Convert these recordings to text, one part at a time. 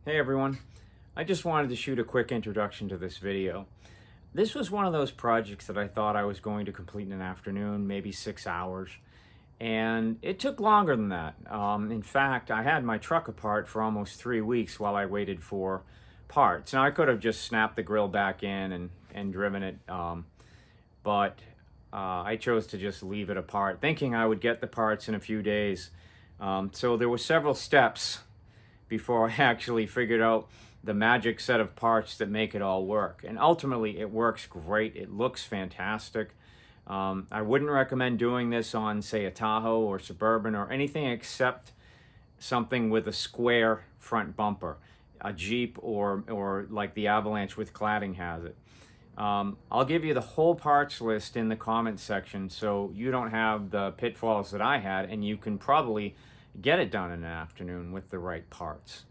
Hey everyone, I just wanted to shoot a quick introduction to this video. This was one of those projects that I thought I was going to complete in an afternoon, maybe 6 hours, and it took longer than that. In fact, I had my truck apart for almost 3 weeks while I waited for parts. Now I could have just snapped the grill back in and driven it, but I chose to just leave it apart, thinking I would get the parts in a few days. So there were several steps before I actually figured out the magic set of parts that make it all work. And ultimately, it works great. It looks fantastic. I wouldn't recommend doing this on, say, a Tahoe or Suburban or anything except something with a square front bumper, a Jeep or like the Avalanche with cladding has it. I'll give you the whole parts list in the comments section so you don't have the pitfalls that I had, and you can probably get it done in an afternoon with the right parts.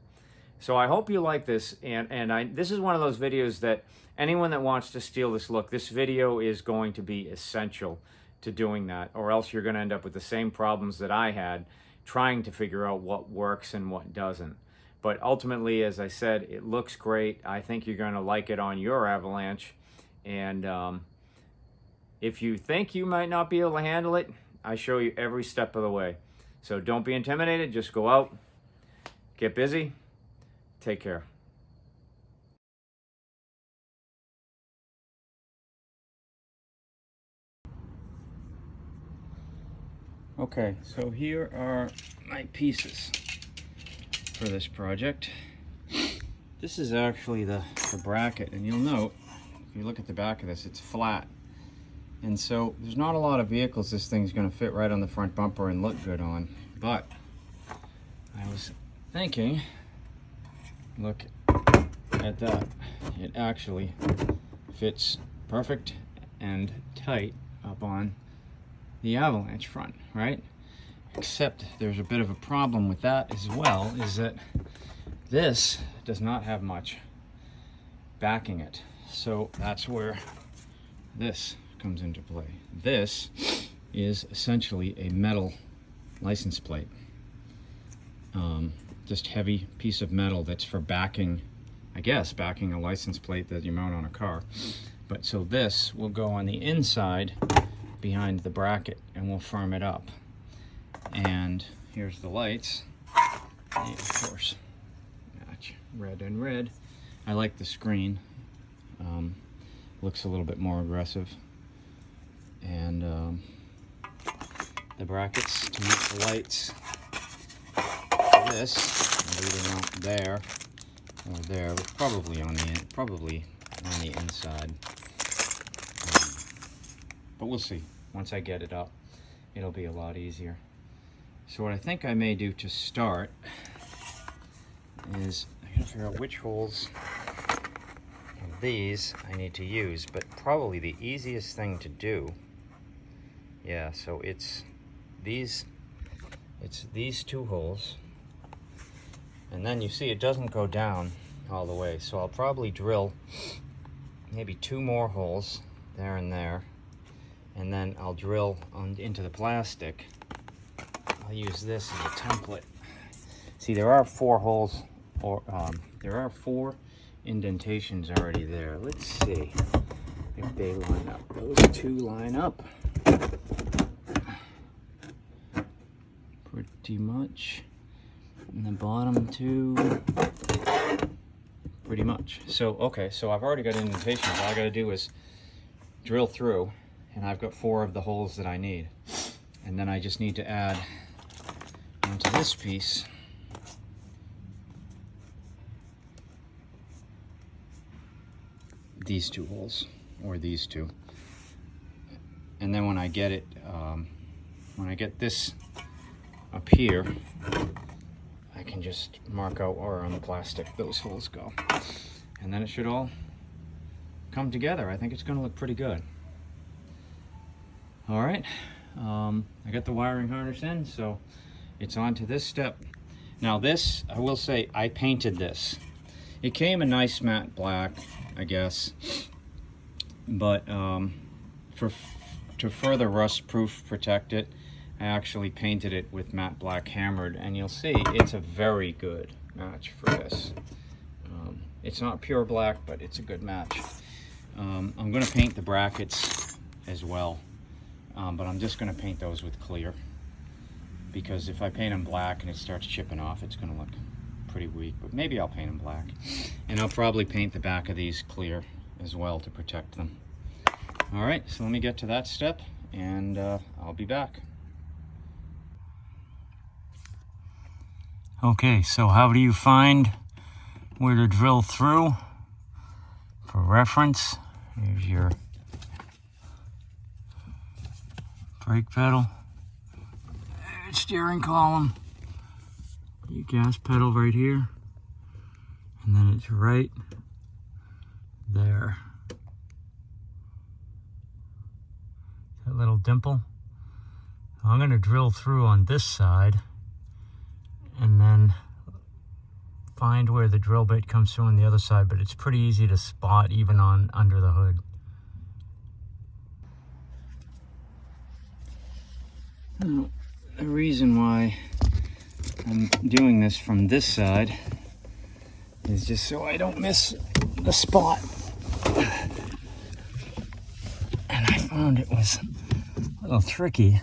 So I hope you like this, and this is one of those videos that anyone that wants to steal this look, this video is going to be essential to doing that, or else you're going to end up with the same problems that I had trying to figure out what works and what doesn't. But ultimately, as I said, it looks great. I think you're going to like it on your Avalanche, and if you think you might not be able to handle it, I show you every step of the way. So don't be intimidated, just go out, get busy, take care. Okay, so here are my pieces for this project. This is actually the bracket, and you'll note, if you look at the back of this, it's flat. And so there's not a lot of vehicles this thing's going to fit right on the front bumper and look good on. But I was thinking, look at that. It actually fits perfect and tight up on the Avalanche front, right? Except there's a bit of a problem with that as well, is that this does not have much backing it. So that's where this comes into play. This is essentially a metal license plate, just heavy piece of metal that's for backing, I guess, backing a license plate that you mount on a car. But so this will go on the inside behind the bracket and we'll firm it up. And here's the lights. And of course, match red and red. I like the screen. Looks a little bit more aggressive. And the brackets to mount the lights. This leading out there or there, but probably on the inside. But we'll see. Once I get it up, it'll be a lot easier. So what I think I may do to start is I gotta figure out which holes of these I need to use, but probably the easiest thing to do, yeah, so it's these two holes, and then you see it doesn't go down all the way, so I'll probably drill maybe 2 more holes there and there, and then I'll drill into the plastic. I'll use this as a template. See, there are 4 holes, or there are 4 indentations already there. Let's see if they line up. Those 2 line up pretty much, and the bottom 2 pretty much. So okay, so I've already got indentations. All I got to do is drill through, and I've got 4 of the holes that I need, and then I just need to add onto this piece these 2 holes, or these 2, and then when I get it, when I get this up here, I can just mark out where on the plastic those holes go, and then it should all come together. I think it's going to look pretty good. All right, I got the wiring harness in, so it's on to this step. Now this, I will say, I painted this. It came a nice matte black, I guess, but to further rust proof protect it, I actually painted it with matte black hammered, and you'll see it's a very good match for this. It's not pure black, but it's a good match. I'm going to paint the brackets as well, but I'm just going to paint those with clear, because if I paint them black and it starts chipping off, it's going to look pretty weak. But maybe I'll paint them black, and I'll probably paint the back of these clear as well to protect them. All right, so let me get to that step, and I'll be back. Okay, so how do you find where to drill through? For reference, here's your brake pedal, steering column, your gas pedal right here, and then it's right there. That little dimple. I'm going to drill through on this side and then find where the drill bit comes through on the other side, but it's pretty easy to spot even on under the hood. Now, the reason why I'm doing this from this side is just so I don't miss the spot. And I found it was a little tricky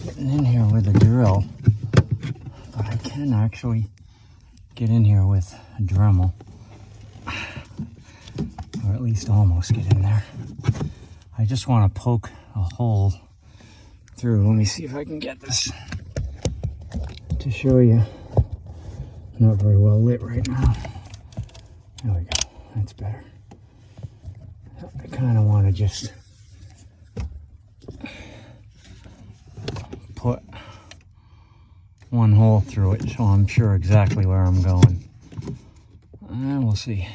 getting in here with a drill, but I can actually get in here with a Dremel, or at least almost get in there. I just want to poke a hole through. Let me see if I can get this to show you. Not very well lit right now. There we go. That's better. I kind of want to just put one hole through it so I'm sure exactly where I'm going. And we'll see.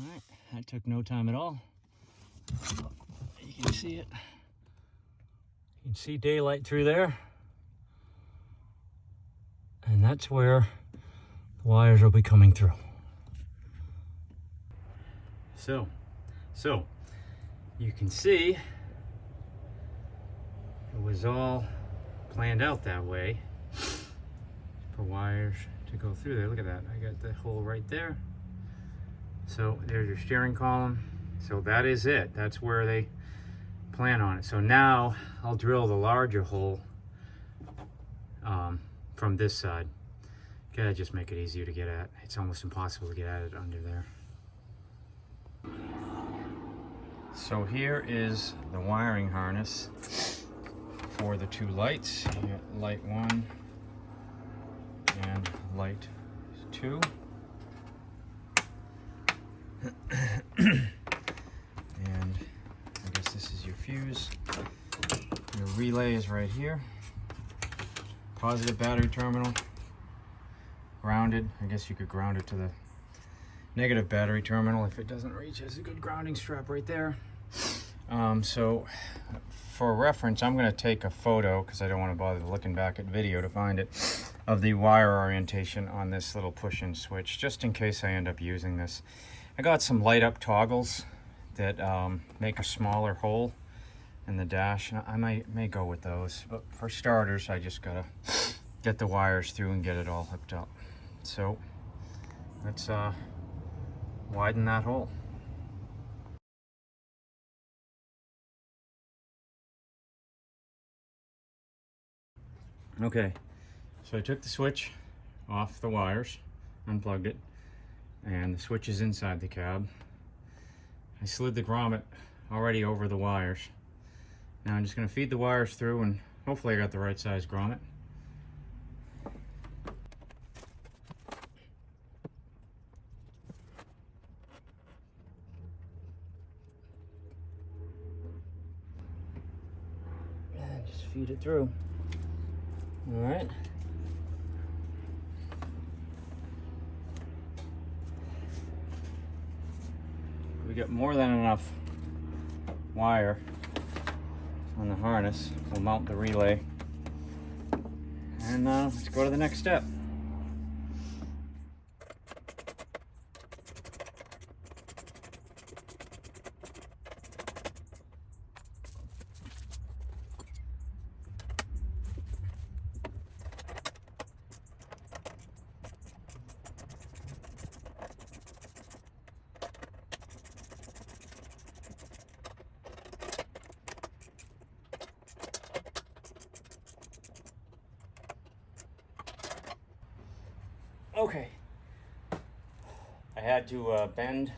Alright, that took no time at all. You can see it. You can see daylight through there. And that's where the wires will be coming through. So you can see it was all planned out that way for wires to go through there. Look at that. I got the hole right there. So there's your steering column. So that is it. That's where they plan on it. So now I'll drill the larger hole from this side. Gotta just make it easier to get at. It's almost impossible to get at it under there. So here is the wiring harness for the two lights. You got light 1 and light 2. And I guess this is your fuse. Your relay is right here. Positive battery terminal. Grounded. I guess you could ground it to the negative battery terminal if it doesn't reach. There's a good grounding strap right there. So for reference, I'm going to take a photo, because I don't want to bother looking back at video to find it, of the wire orientation on this little push-in switch, just in case I end up using this. I got some light up toggles that make a smaller hole in the dash, and I may go with those, but for starters I just gotta get the wires through and get it all hooked up. So let's widen that hole. Okay, so I took the switch off the wires, unplugged it, and the switch is inside the cab. I slid the grommet already over the wires. Now I'm just going to feed the wires through, and hopefully I got the right size grommet. And just feed it through. All right. We got more than enough wire on the harness. We'll mount the relay, and let's go to the next step. Okay. I had to bend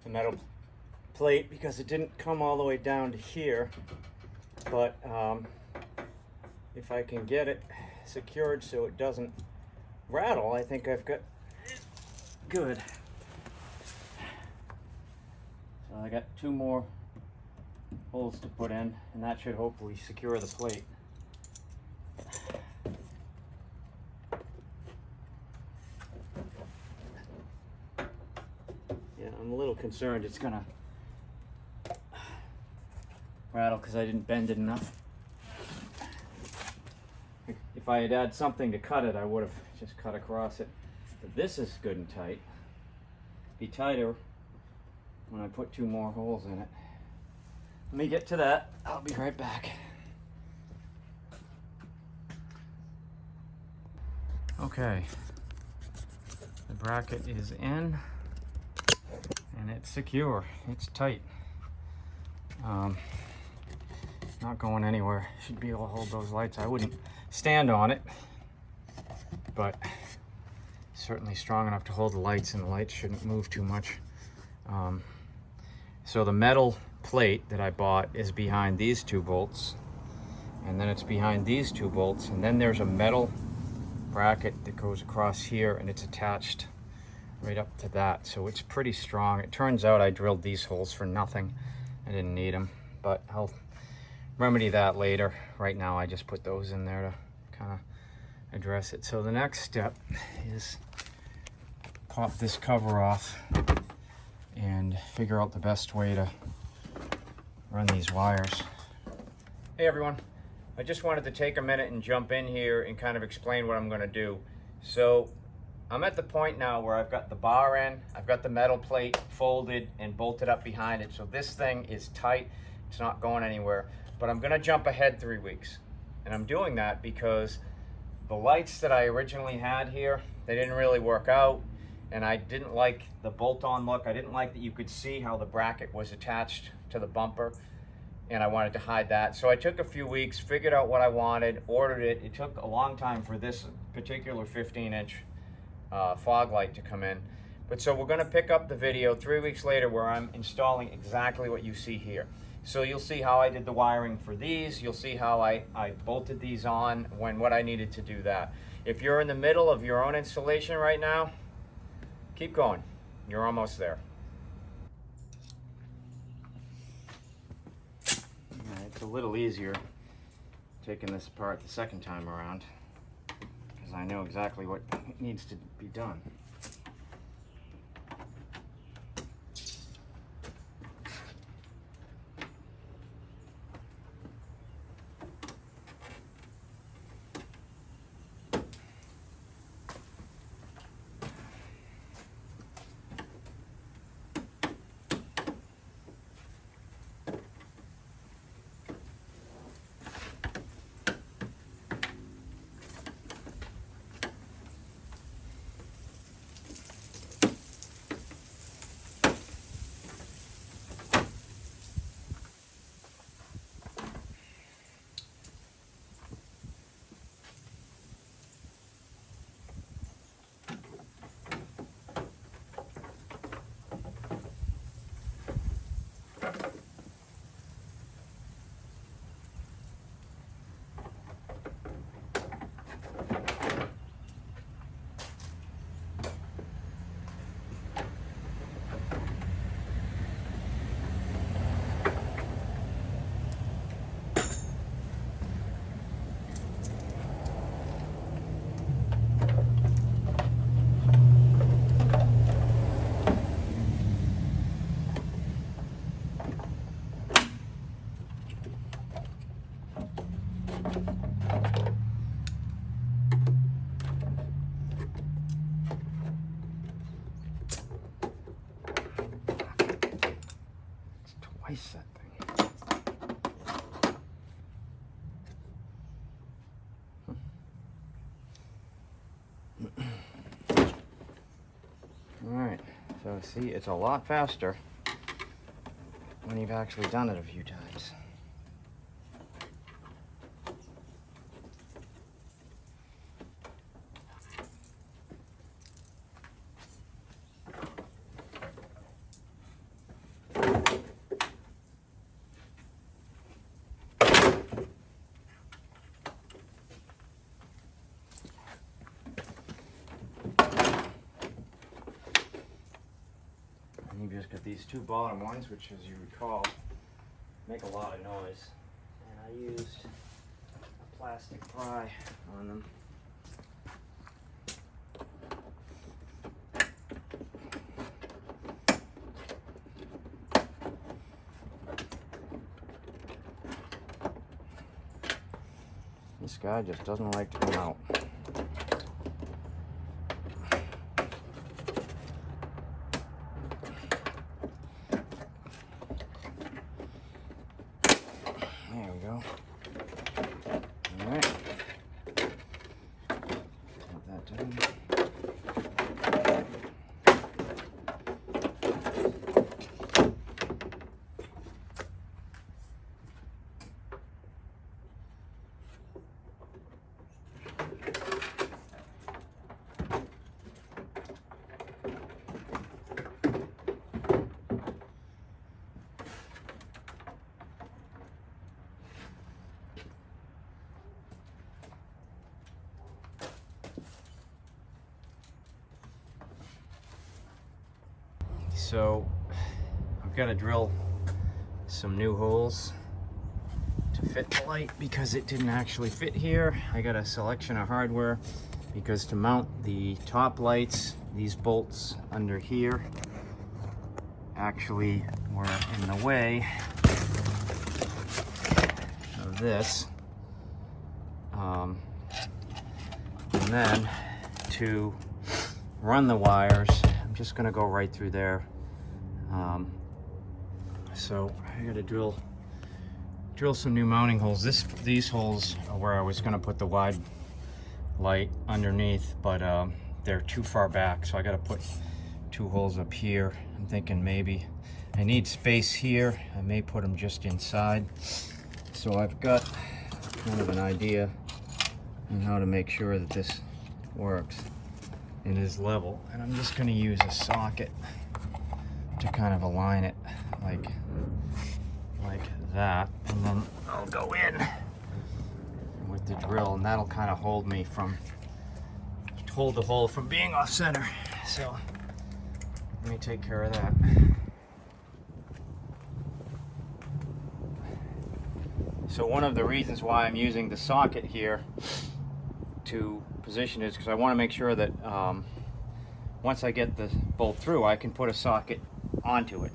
the metal plate because it didn't come all the way down to here, but if I can get it secured so it doesn't rattle, I think I've got it good. So I got 2 more holes to put in, and that should hopefully secure the plate. Yeah, I'm a little concerned it's gonna rattle because I didn't bend it enough. If I had had something to cut it, I would have just cut across it. But this is good and tight. Be tighter when I put 2 more holes in it. Let me get to that. I'll be right back. Okay. The bracket is in and it's secure. It's tight. Not going anywhere. Should be able to hold those lights. I wouldn't stand on it, but certainly strong enough to hold the lights, and the lights shouldn't move too much. So the metal plate that I bought is behind these 2 bolts, and then it's behind these 2 bolts, and then there's a metal bracket that goes across here, and it's attached right up to that, so it's pretty strong. It turns out I drilled these holes for nothing. I didn't need them, but I'll remedy that later. Right now I just put those in there to kind of address it. So the next step is pop this cover off and figure out the best way to run these wires. Hey everyone, I just wanted to take a minute and jump in here and kind of explain what I'm going to do. So I'm at the point now where I've got the bar in, I've got the metal plate folded and bolted up behind it, so this thing is tight, it's not going anywhere. But I'm going to jump ahead 3 weeks, and I'm doing that because the lights that I originally had here, they didn't really work out, and I didn't like the bolt-on look. I didn't like that you could see how the bracket was attached to the bumper, and I wanted to hide that. So I took a few weeks, figured out what I wanted, ordered it. It took a long time for this particular 15-inch fog light to come in. But so we're going to pick up the video 3 weeks later where I'm installing exactly what you see here. So you'll see how I did the wiring for these. You'll see how I bolted these on what I needed to do that. If you're in the middle of your own installation right now, keep going. You're almost there. Yeah, it's a little easier taking this apart the second time around because I know exactly what needs to be done. Twice that thing. Alright, so see, it's a lot faster when you've actually done it a few times. these two bottom ones, which, as you recall, make a lot of noise. And I used a plastic pry on them. This guy just doesn't like to come out. There we go. All right. Put that down. So I've got to drill some new holes to fit the light because it didn't actually fit here. I got a selection of hardware because to mount the top lights, these bolts under here actually were in the way of this. And then to run the wires, I'm just going to go right through there. So I got to drill some new mounting holes. These holes are where I was going to put the wide light underneath, but they're too far back, so I got to put two holes up here. I'm thinking maybe I need space here. I may put them just inside. So I've got kind of an idea on how to make sure that this works and is level, and I'm just going to use a socket to kind of align it like that, and then I'll go in with the drill, and that'll kind of hold the hole from being off center. So let me take care of that. So one of the reasons why I'm using the socket here to position is because I want to make sure that once I get the bolt through, I can put a socket onto it.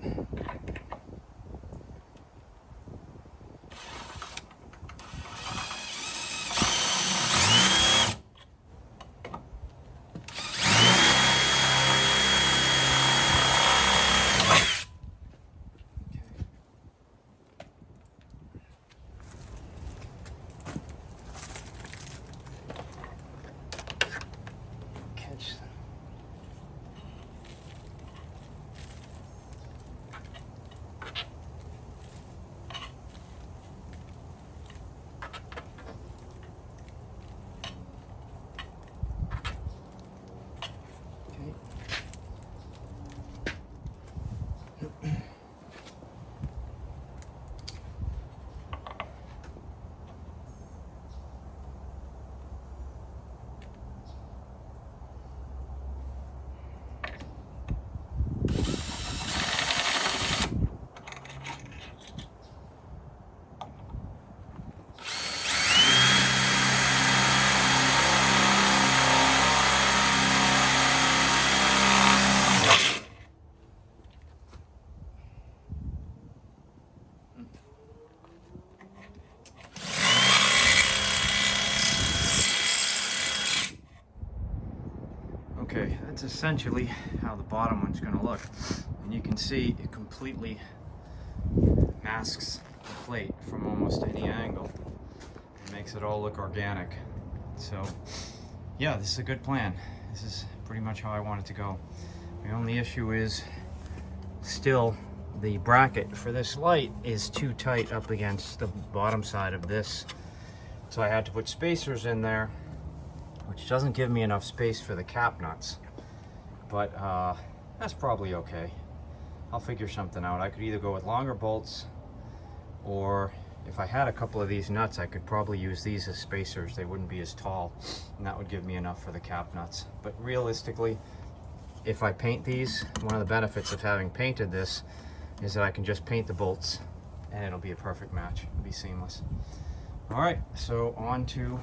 Okay, that's essentially how the bottom one's going to look. And you can see it completely masks the plate from almost any angle. It makes it all look organic. So, yeah, this is a good plan. This is pretty much how I want it to go. The only issue is still the bracket for this light is too tight up against the bottom side of this. So I had to put spacers in there, which doesn't give me enough space for the cap nuts, but that's probably okay. I'll figure something out. I could either go with longer bolts, or if I had a couple of these nuts, I could probably use these as spacers. They wouldn't be as tall, and that would give me enough for the cap nuts. But realistically, if I paint these, one of the benefits of having painted this is that I can just paint the bolts and it'll be a perfect match. It'll be seamless. All right, so on to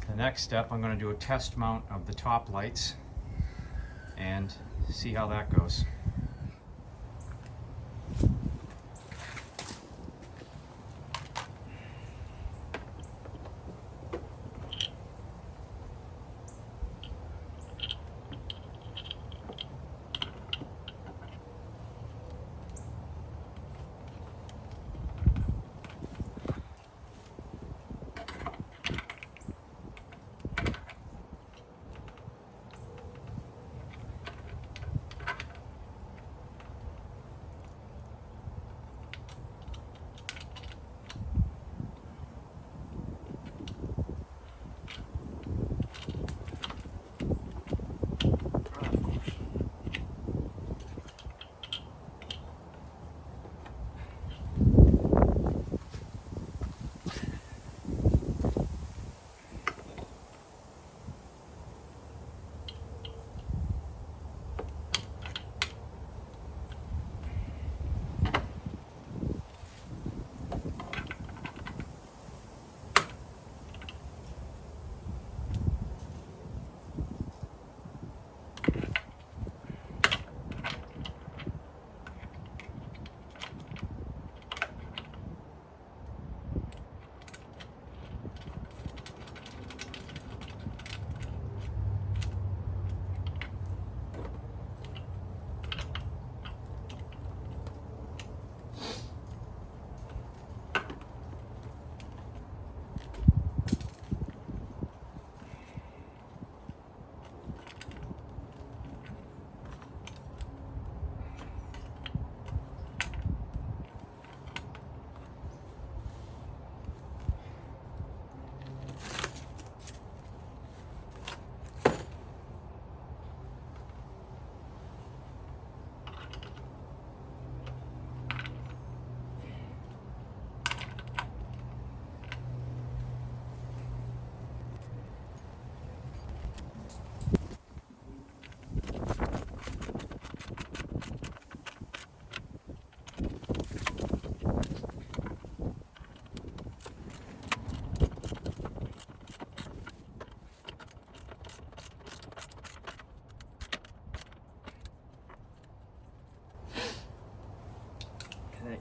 the next step. I'm going to do a test mount of the top lights and see how that goes. Okay,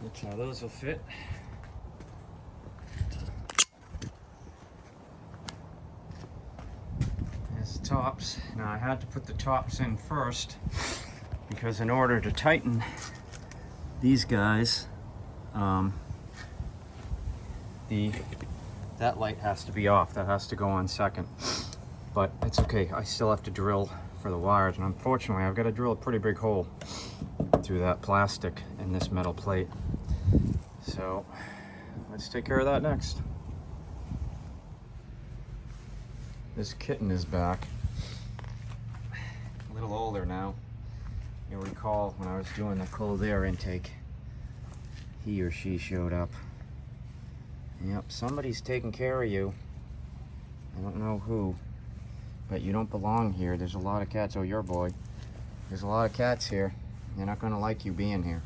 that's how those will fit. There's the tops. Now I had to put the tops in first because in order to tighten these guys, that light has to be off. That has to go on second. But it's okay. I still have to drill for the wires, and unfortunately I've got to drill a pretty big hole through that plastic and this metal plate. So let's take care of that next. This kitten is back. A little older now. You'll recall when I was doing the cold air intake, he or she showed up. Yep, somebody's taking care of you. I don't know who, but you don't belong here. There's a lot of cats. Oh, your boy. There's a lot of cats here. They're not gonna like you being here.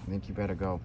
I think you better go.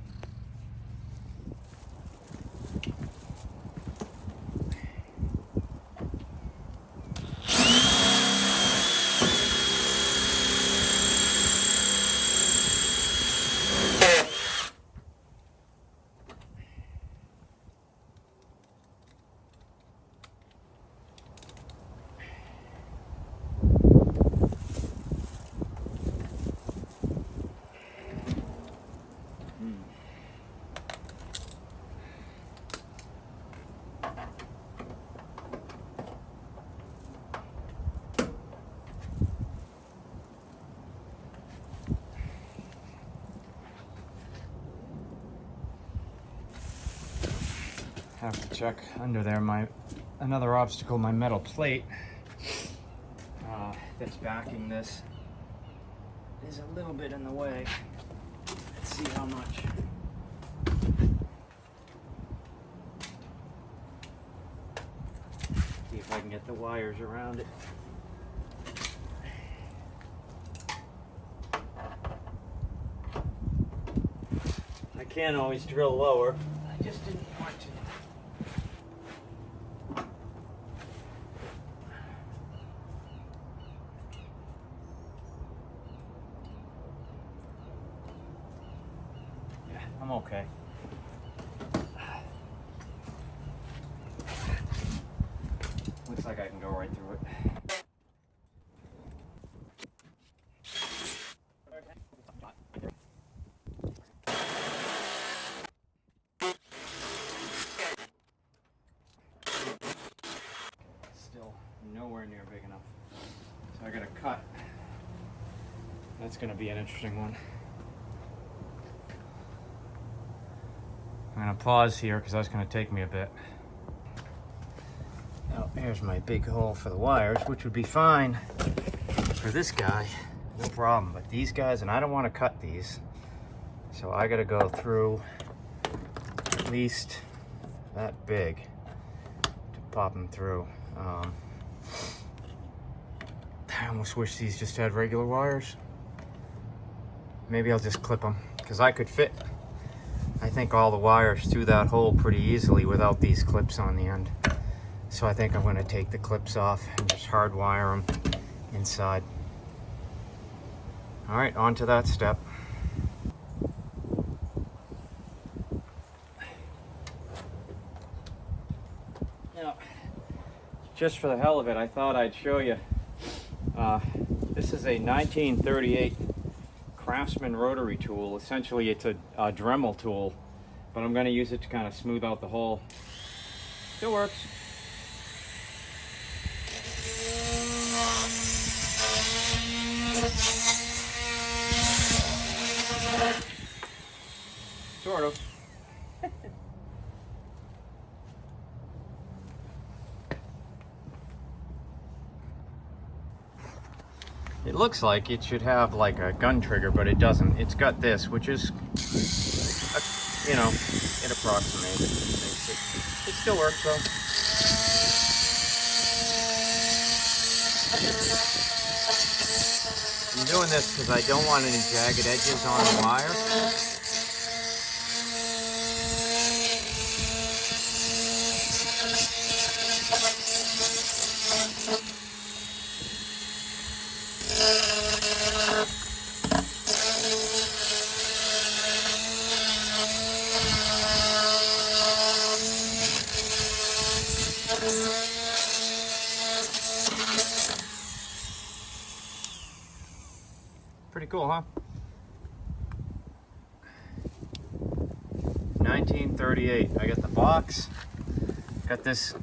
Have to check under there. Another obstacle, my metal plate that's backing this is a little bit in the way. Let's see how much. See if I can get the wires around it. can always drill lower. I just didn't want to. Yeah, I'm okay. Looks like I can go right through it. Still nowhere near big enough. So I gotta cut. That's gonna be an interesting one. I'm gonna pause here because that's gonna take me a bit. Now, here's my big hole for the wires, which would be fine for this guy, no problem. But these guys, and I don't want to cut these, so I gotta go through at least that big to pop them through. I almost wish these just had regular wires. Maybe I'll just clip them, because I could fit, I think, all the wires through that hole pretty easily without these clips on the end. So I think I'm going to take the clips off and just hardwire them inside. All right, on to that step. Now, just for the hell of it, I thought I'd show you. This is a 1938 Craftsman rotary tool. Essentially, it's a Dremel tool, but I'm going to use it to kind of smooth out the hole. Still works. Sort of. It looks like it should have like a gun trigger, but it doesn't. It's got this, which is, you know, it approximates. It still works though. I'm doing this because I don't want any jagged edges on the wire. Pretty cool, huh? 1938. I got the box. Got this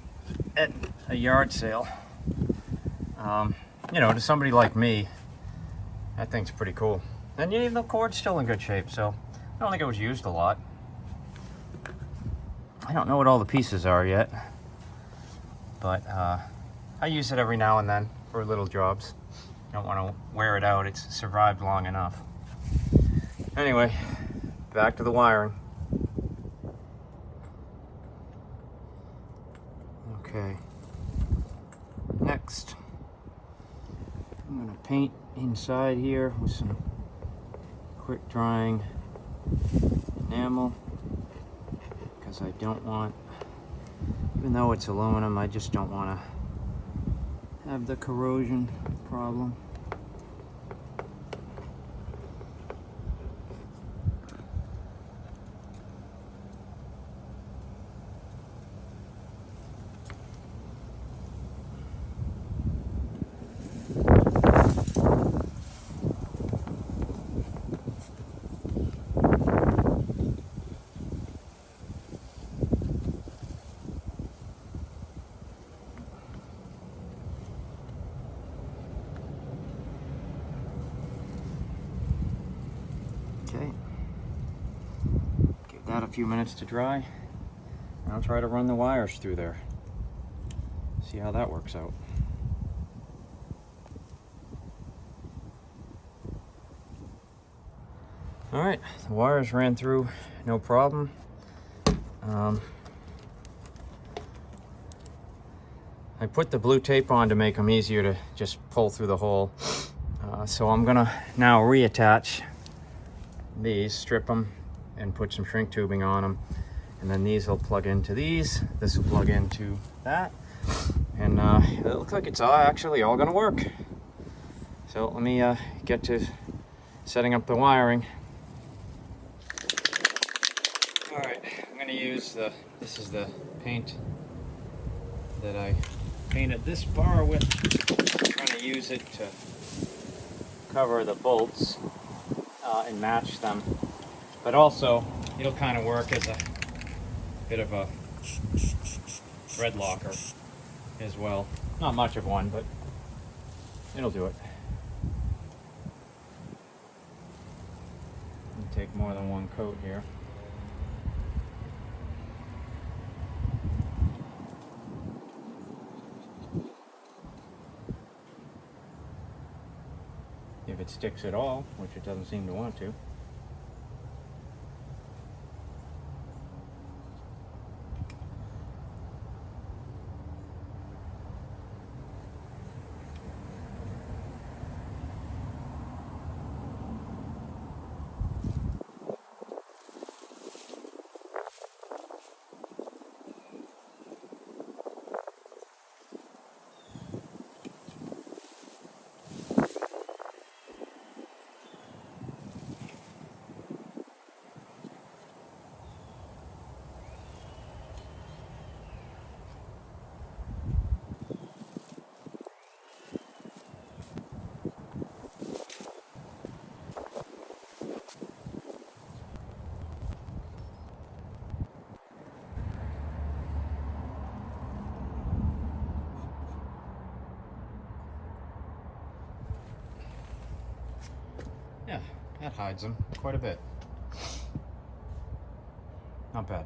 at a yard sale. You know, to somebody like me, that thing's pretty cool. And even the cord's still in good shape, so I don't think it was used a lot. I don't know what all the pieces are yet, but I use it every now and then for little jobs. Don't want to wear it out. It's survived long enough. Anyway, back to the wiring. Okay. Next, I'm going to paint inside here with some quick drying enamel, because I don't want, even though it's aluminum, I just don't want to have the corrosion problem. Okay, give that a few minutes to dry, and I'll try to run the wires through there. See how that works out. All right, the wires ran through, no problem. I put the blue tape on to make them easier to just pull through the hole. So I'm gonna now reattach these, strip them, and put some shrink tubing on them. And then these will plug into these. This will plug into that. And it looks like it's actually all gonna work. So let me get to setting up the wiring. All right, I'm gonna use this is the paint that I painted this bar with. I'm trying to use it to cover the bolts and match them. But also, it'll kind of work as a bit of a thread locker as well. Not much of one, but it'll do it. Take more than one coat here. If it sticks at all, which it doesn't seem to want to. Yeah, that hides them quite a bit. Not bad.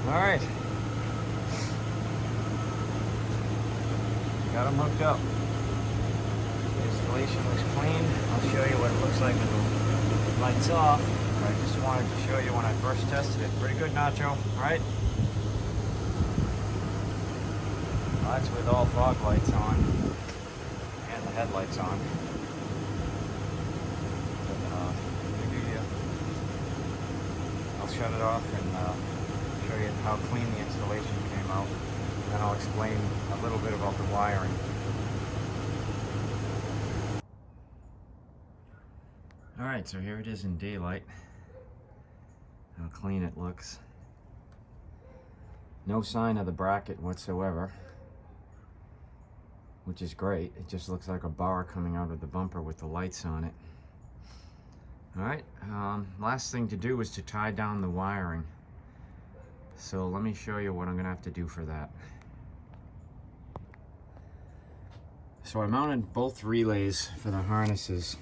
All right. Got them hooked up. The installation looks clean. I'll show you what it looks like with the lights off. I just wanted to show you when I first tested it. Pretty good, Nacho, right? That's with all fog lights on and the headlights on. I'll shut it off and show you how clean the installation came out. And then I'll explain a little bit about the wiring. Alright, so here it is in daylight. How clean it looks. No sign of the bracket whatsoever, which is great. It just looks like a bar coming out of the bumper with the lights on it. All right, last thing to do is to tie down the wiring. So let me show you what I'm gonna have to do for that. So I mounted both relays for the harnesses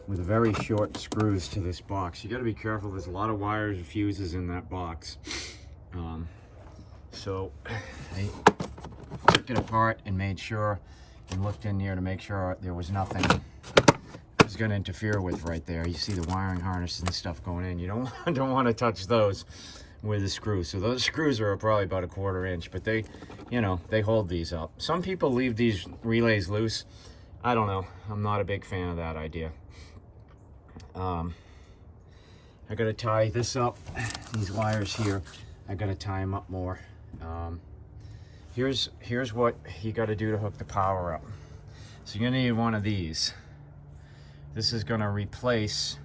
with very short screws to this box. You gotta be careful, there's a lot of wires and fuses in that box. So I took it apart and made sure and looked in there to make sure there was nothing I was going to interfere with right there. You see the wiring harness and stuff going in. You don't want to touch those with a screw. So those screws are probably about 1/4 inch, but they, you know, they hold these up. Some people leave these relays loose. I don't know. I'm not a big fan of that idea. I got to tie this up. These wires here, I got to tie them up more. Here's what you got to do to hook the power up. So you're gonna need one of these. This is gonna replace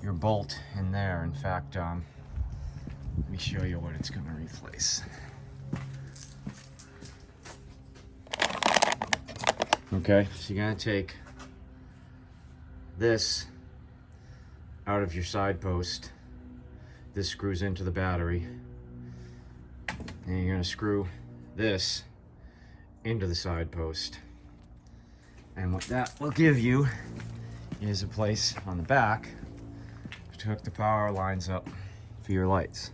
your bolt in there. In fact, let me show you what it's gonna replace. Okay, so you're gonna take this out of your side post. This screws into the battery. And you're gonna screw this into the side post. And what that will give you is a place on the back to hook the power lines up for your lights.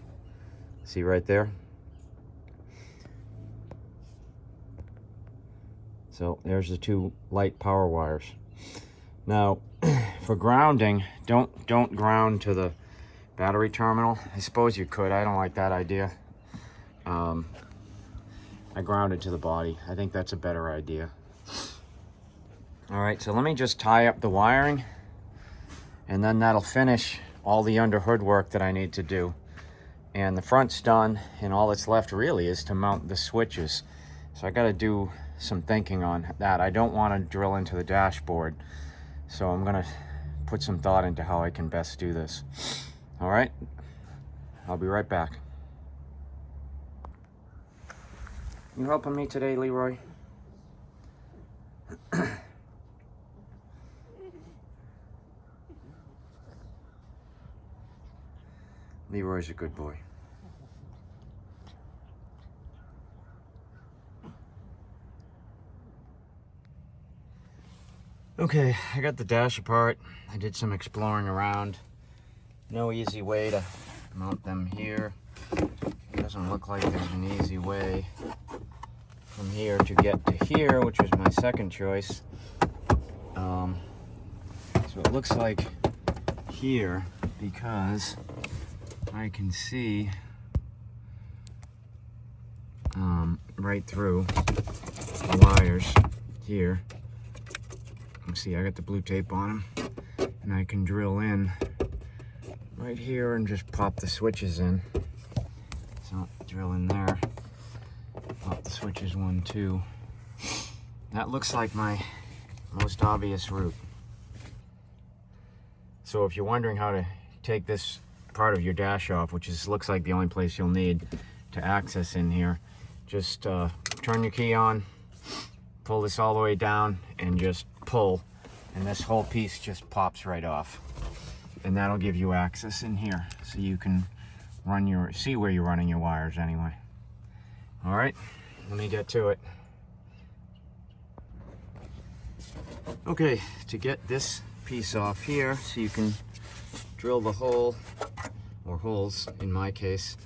See right there? So there's the 2 light power wires. Now, for grounding, don't ground to the battery terminal. I suppose you could. I don't like that idea. I ground it to the body. I think that's a better idea. All right, so let me just tie up the wiring, and then that'll finish all the under hood work that I need to do. And the front's done, and all that's left really is to mount the switches. So I got to do some thinking on that. I don't want to drill into the dashboard, so I'm going to put some thought into how I can best do this. All right, I'll be right back. You helping me today, Leroy? Leroy's a good boy. Okay, I got the dash apart. I did some exploring around. No easy way to mount them here. Doesn't look like there's an easy way from here to get to here, which was my second choice. So it looks like here, because I can see right through the wires here. You see, I got the blue tape on them, and I can drill in right here and just pop the switches in. So drill in there, pop the switches 1, 2. That looks like my most obvious route. So if you're wondering how to take this part of your dash off, which looks like the only place you'll need to access in here, just turn your key on, pull this all the way down, and just pull, and this whole piece just pops right off, and that'll give you access in here, so you can see where you're running your wires anyway. All right, let me get to it. Okay, to get this piece off here, so you can drill the hole, or holes in my case,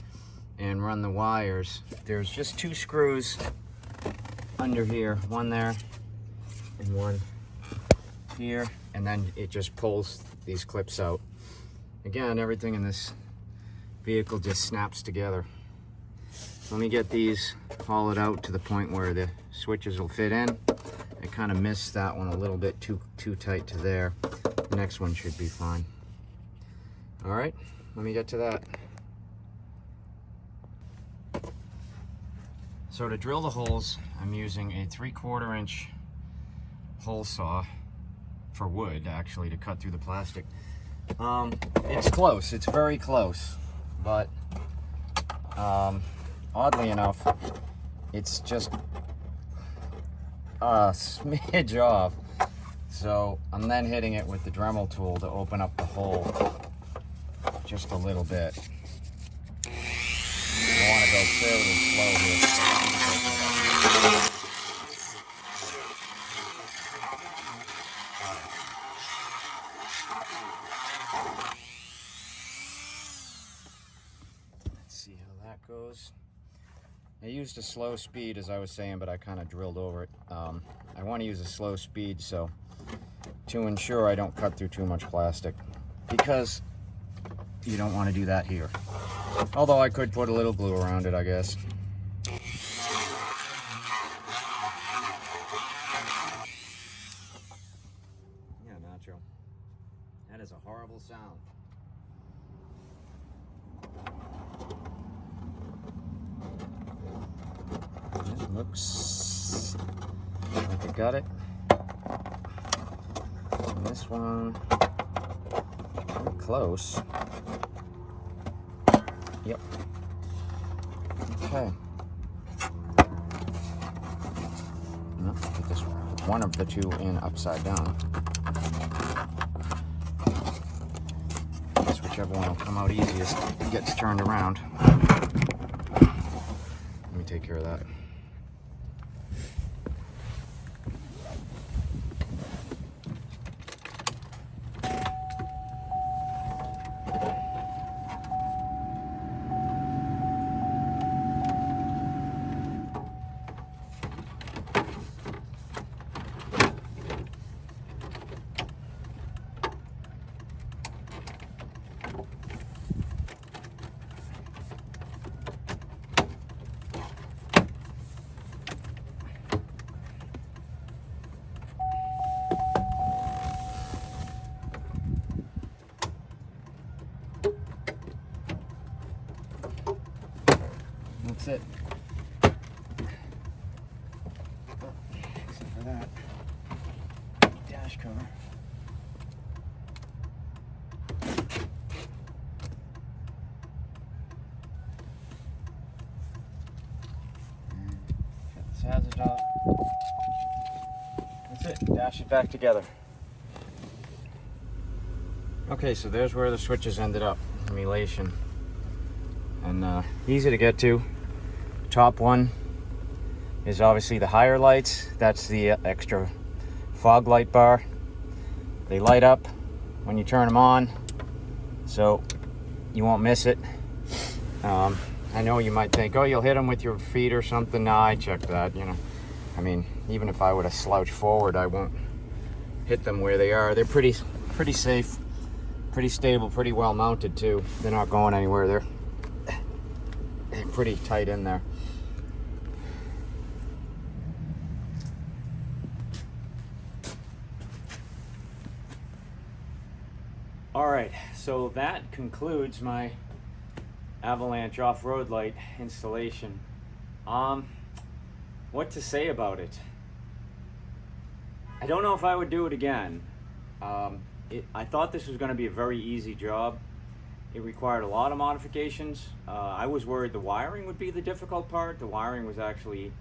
and run the wires. There's just 2 screws under here, one there and one here, and then it just pulls these clips out. Again, everything in this vehicle just snaps together. Let me get these hollowed out to the point where the switches will fit in. I kind of missed that one a little bit too tight to there. The next one should be fine. All right, let me get to that. So to drill the holes, I'm using a 3/4 inch hole saw for wood, actually, to cut through the plastic. It's close, it's very close, but oddly enough, it's just a smidge off. So I'm then hitting it with the Dremel tool to open up the hole just a little bit. I want to go fairly slow here. Let's see how that goes. I used a slow speed, as I was saying, but I kind of drilled over it. I want to use a slow speed so to ensure I don't cut through too much plastic, because you don't want to do that here. Although I could put a little glue around it, I guess. Yeah, Nacho. That is a horrible sound. It looks like I got it. And this one, pretty close. Yep. Okay. No, put this one of the 2 in upside down. I guess whichever one will come out easiest gets turned around. Let me take care of that. it. Except for that dash cover. Shut this hazard off. That's it. Dash it back together. Okay, so there's where the switches ended up, relation. And easy to get to. Top one is obviously the higher lights. That's the extra fog light bar. They light up when you turn them on, so you won't miss it. I know you might think, oh, you'll hit them with your feet or something. Nah, I checked that, you know. I mean, even if I were to slouch forward, I won't hit them where they are. They're pretty safe, pretty stable, pretty well mounted too. They're not going anywhere. They're pretty tight in there. All right, so that concludes my Avalanche off-road light installation. What to say about it? I don't know if I would do it again. I thought this was going to be a very easy job. It required a lot of modifications. I was worried the wiring would be the difficult part. The wiring was actually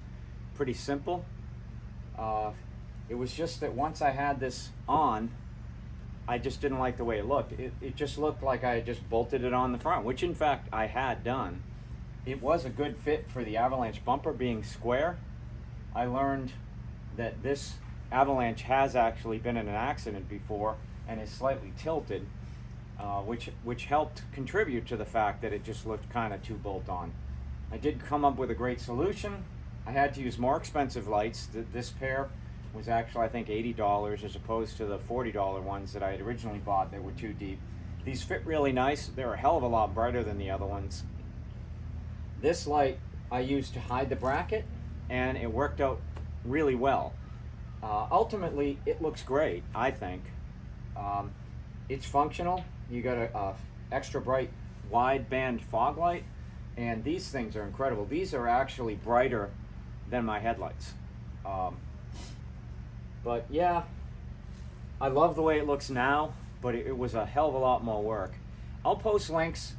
pretty simple. It was just that once I had this on, I just didn't like the way it looked. It just looked like I had just bolted it on the front, which in fact I had done. It was a good fit for the Avalanche bumper being square. I learned that this Avalanche has actually been in an accident before and is slightly tilted, which helped contribute to the fact that it just looked kind of too bolt on. I did come up with a great solution. I had to use more expensive lights. This pair was actually, I think, $80 as opposed to the $40 ones that I had originally bought that were too deep. These fit really nice. They're a hell of a lot brighter than the other ones. This light I used to hide the bracket, and it worked out really well. Ultimately, it looks great, I think. It's functional. You got a extra bright wide band fog light, and these things are incredible. These are actually brighter than my headlights. But yeah, I love the way it looks now, but it was a hell of a lot more work. I'll post links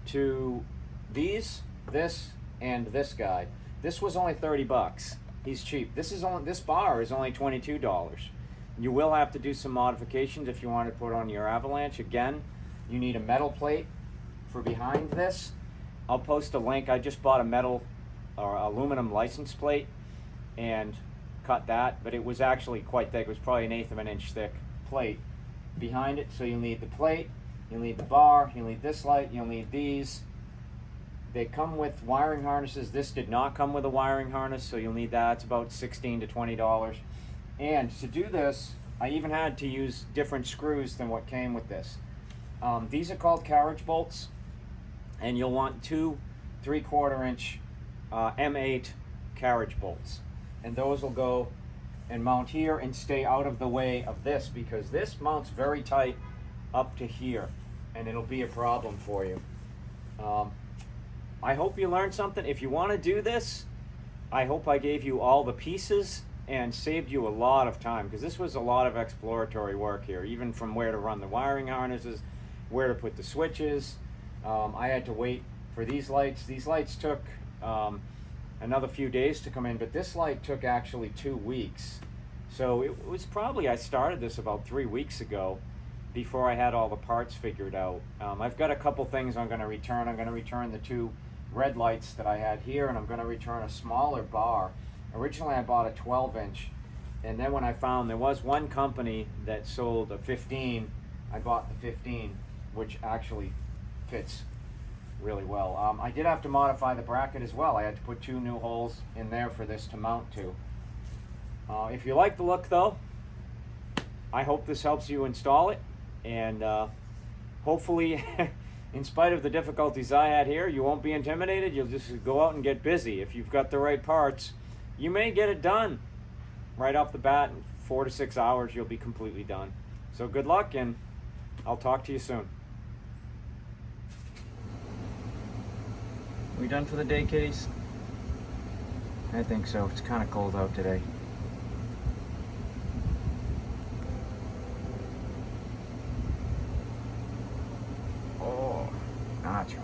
to these, this, and this guy. This was only 30 bucks. He's cheap. This bar is only $22. You will have to do some modifications if you want to put on your Avalanche. Again, you need a metal plate for behind this. I'll post a link. I just bought a metal or aluminum license plate and cut that, but it was actually quite thick. It was probably 1/8 of an inch thick plate behind it. So you'll need the plate, you'll need the bar, you'll need this light, you'll need these. They come with wiring harnesses. This did not come with a wiring harness, so you'll need that. It's about $16 to $20. And to do this, I even had to use different screws than what came with this. These are called carriage bolts, and you'll want 2 3/4 inch M8 carriage bolts. And those will go and mount here and stay out of the way of this, because this mounts very tight up to here, and it'll be a problem for you. I hope you learned something. If you want to do this, I hope I gave you all the pieces and saved you a lot of time, because this was a lot of exploratory work here, even from where to run the wiring harnesses, where to put the switches. I had to wait for these lights. These lights took another few days to come in, but this light took actually 2 weeks. So it was probably, I started this about 3 weeks ago before I had all the parts figured out. I've got a couple things I'm going to return. I'm going to return the 2 red lights that I had here, and I'm going to return a smaller bar. Originally I bought a 12-inch, and then when I found there was one company that sold a 15, I bought the 15, which actually fits really well. I did have to modify the bracket as well. I had to put 2 new holes in there for this to mount to. If you like the look though, I hope this helps you install it, and hopefully in spite of the difficulties I had here, you won't be intimidated. You'll just go out and get busy. If you've got the right parts, you may get it done right off the bat. In 4 to 6 hours, you'll be completely done. So good luck, and I'll talk to you soon. We done for the day, kitties? I think so. It's kind of cold out today. Oh, nacho.